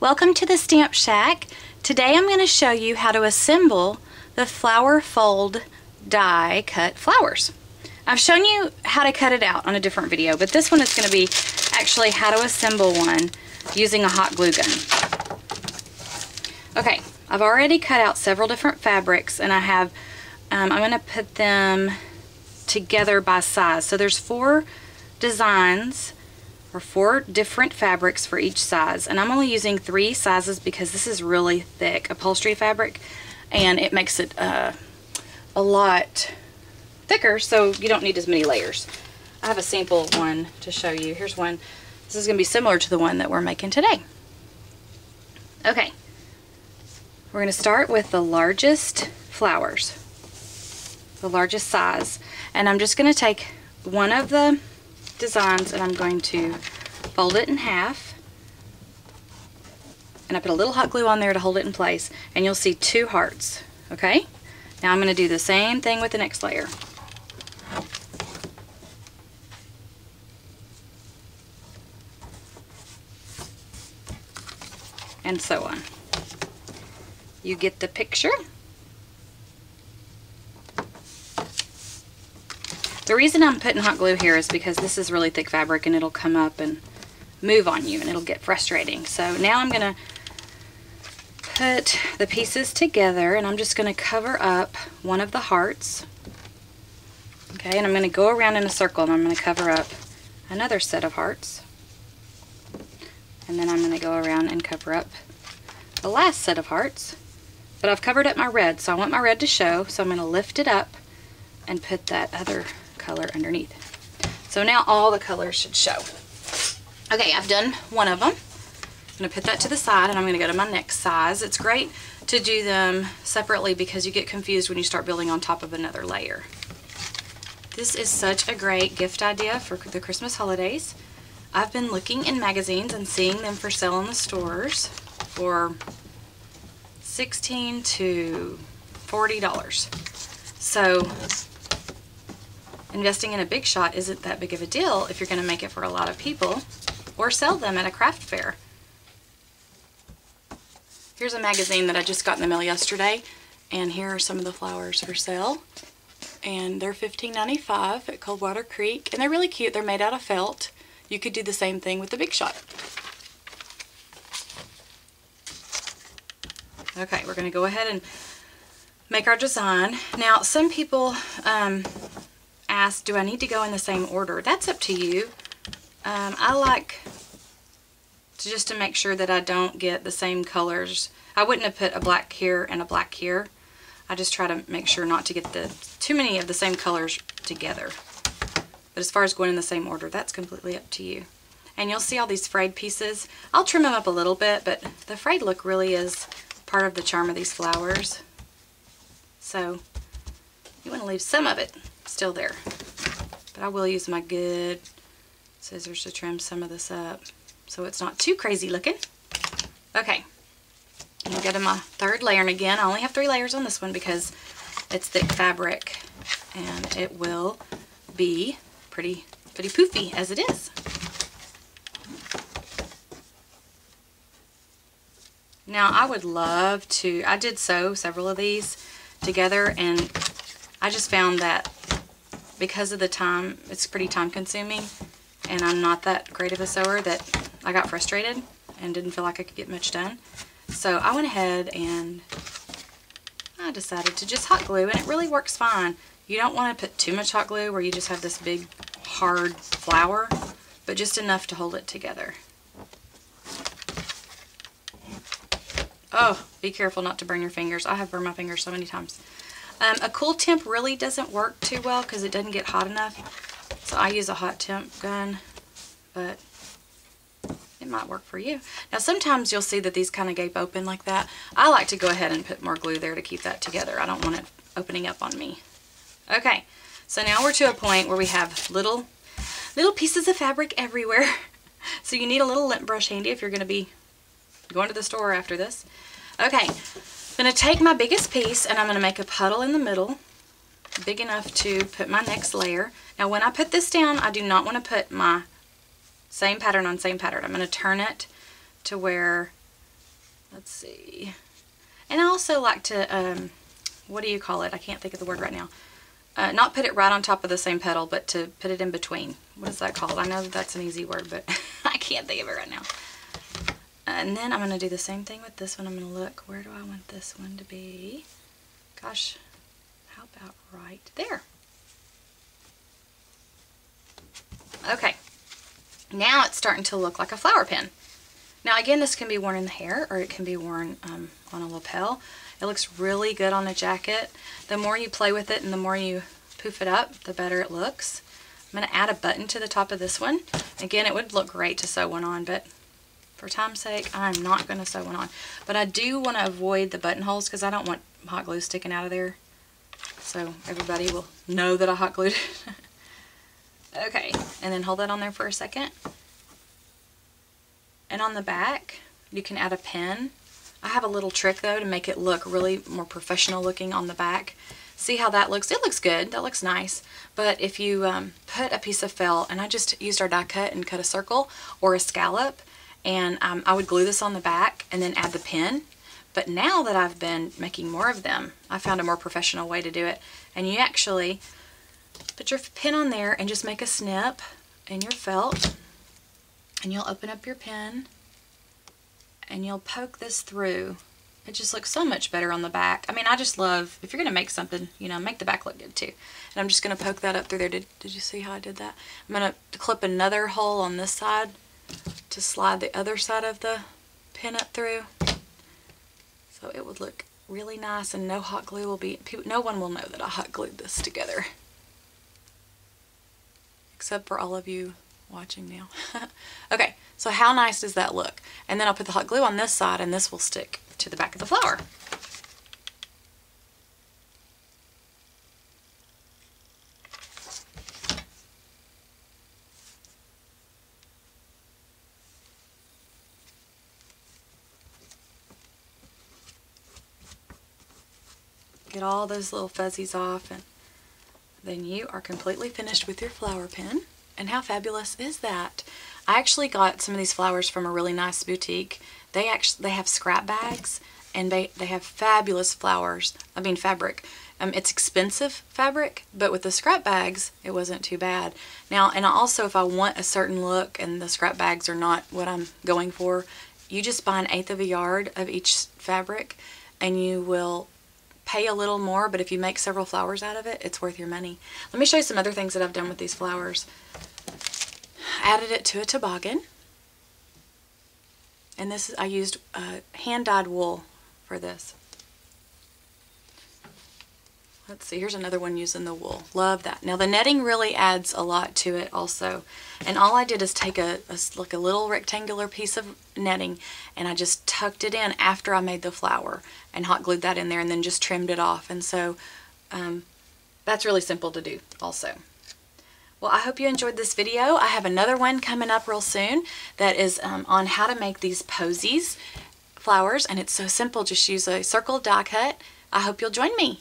Welcome to the Stamp Shack. Today I'm going to show you how to assemble the flower fold die cut flowers. I've shown you how to cut it out on a different video, but this one is going to be actually how to assemble one using a hot glue gun. Okay, I've already cut out several different fabrics, and I'm going to put them together by size. So there's 4 designs or 4 different fabrics for each size, and I'm only using 3 sizes because this is really thick upholstery fabric and it makes it a lot thicker, so you don't need as many layers. I have a sample one to show you. Here's one. This is going to be similar to the one that we're making today. Okay, we're going to start with the largest flowers, the largest size, and I'm just going to take one of the designs and I'm going to fold it in half, and I put a little hot glue on there to hold it in place, and you'll see 2 hearts. Okay, now I'm going to do the same thing with the next layer. And so on. You get the picture. The reason I'm putting hot glue here is because this is really thick fabric and it'll come up and move on you and it'll get frustrating. So now I'm going to put the pieces together, and I'm just going to cover up one of the hearts. Okay, and I'm going to go around in a circle and I'm going to cover up another set of hearts. And then I'm going to go around and cover up the last set of hearts. But I've covered up my red, so I want my red to show, so I'm going to lift it up and put that other color underneath. So now all the colors should show. Okay, I've done one of them. I'm going to put that to the side, and I'm going to go to my next size. It's great to do them separately because you get confused when you start building on top of another layer. This is such a great gift idea for the Christmas holidays. I've been looking in magazines and seeing them for sale in the stores for $16 to $40. So investing in a big shot isn't that big of a deal if you're going to make it for a lot of people or sell them at a craft fair. Here's a magazine that I just got in the mail yesterday, and here are some of the flowers for sale. And they're $15.95 at Coldwater Creek, and they're really cute. They're made out of felt. You could do the same thing with the Big Shot. Okay, we're going to go ahead and make our design. Now, some people ask, do I need to go in the same order? That's up to you. I like just to make sure that I don't get the same colors. I wouldn't have put a black here and a black here. I just try to make sure not to get too many of the same colors together. But as far as going in the same order, that's completely up to you. And you'll see all these frayed pieces. I'll trim them up a little bit, but the frayed look really is part of the charm of these flowers. So you want to leave some of it still there. But I will use my good scissors to trim some of this up so it's not too crazy looking. Okay, I'm go to my 3rd layer, and again, I only have 3 layers on this one because it's thick fabric and it will be pretty poofy as it is. Now I would love to, I did sew several of these together, and I just found that because of the time, it's pretty time consuming, and I'm not that great of a sewer, that I got frustrated and didn't feel like I could get much done. So I went ahead and I decided to just hot glue, and it really works fine. You don't want to put too much hot glue where you just have this big hard flower, but just enough to hold it together. Oh, be careful not to burn your fingers. I have burned my fingers so many times. A cool temp really doesn't work too well because it doesn't get hot enough. So I use a hot temp gun, but it might work for you. Now sometimes you'll see that these kind of gape open like that. I like to go ahead and put more glue there to keep that together. I don't want it opening up on me. Okay, so now we're to a point where we have little pieces of fabric everywhere. So you need a little lint brush handy if you're going to be going to the store after this. Okay, I'm going to take my biggest piece and I'm going to make a puddle in the middle, big enough to put my next layer. Now when I put this down, I do not want to put my same pattern on same pattern. I'm going to turn it to where let's see. And I also like to, what do you call it? I can't think of the word right now. Not put it right on top of the same petal, but to put it in between. What is that called? I know that's an easy word, but I can't think of it right now. And then I'm going to do the same thing with this one. I'm going to look, where do I want this one to be? Gosh, how about right there? Okay, now it's starting to look like a flower pin. Now again, this can be worn in the hair, or it can be worn on a lapel. It looks really good on a jacket. The more you play with it and the more you poof it up, the better it looks. I'm going to add a button to the top of this one. Again, it would look great to sew one on, but for time's sake, I'm not going to sew one on. But I do want to avoid the buttonholes because I don't want hot glue sticking out of there. So everybody will know that I hot glued it. Okay, and then hold that on there for a second. And on the back, you can add a pin. I have a little trick though to make it look really more professional looking on the back. See how that looks? It looks good. That looks nice. But if you put a piece of felt, and I just used our die cut and cut a circle or a scallop, and I would glue this on the back and then add the pin. But now that I've been making more of them, I found a more professional way to do it. And you actually put your pin on there and just make a snip in your felt, and you'll open up your pin and you'll poke this through. It just looks so much better on the back. I mean, I just love, if you're going to make something, you know, make the back look good too. And I'm just going to poke that up through there. Did you see how I did that? I'm going to clip another hole on this side to slide the other side of the pin up through. So it would look really nice, and no hot glue will be, no one will know that I hot glued this together. Except for all of you watching now. Okay, so how nice does that look? And then I'll put the hot glue on this side, and this will stick to the back of the flower. Get all those little fuzzies off, and then you are completely finished with your flower pin. And how fabulous is that? I actually got some of these flowers from a really nice boutique. They have scrap bags, and they have fabulous flowers. I mean fabric. It's expensive fabric, but with the scrap bags, it wasn't too bad. Now, and also if I want a certain look and the scrap bags are not what I'm going for, you just buy 1/8 of a yard of each fabric, and you will pay a little more, but if you make several flowers out of it, it's worth your money. Let me show you some other things that I've done with these flowers. Added it to a toboggan, and this is, I used hand-dyed wool for this. Let's see, here's another one using the wool. Love that. Now the netting really adds a lot to it also. And all I did is take like a little rectangular piece of netting, and I just tucked it in after I made the flower and hot glued that in there, and then just trimmed it off. And so that's really simple to do also. Well, I hope you enjoyed this video. I have another one coming up real soon that is on how to make these posies flowers, and it's so simple. Just use a circle die cut. I hope you'll join me.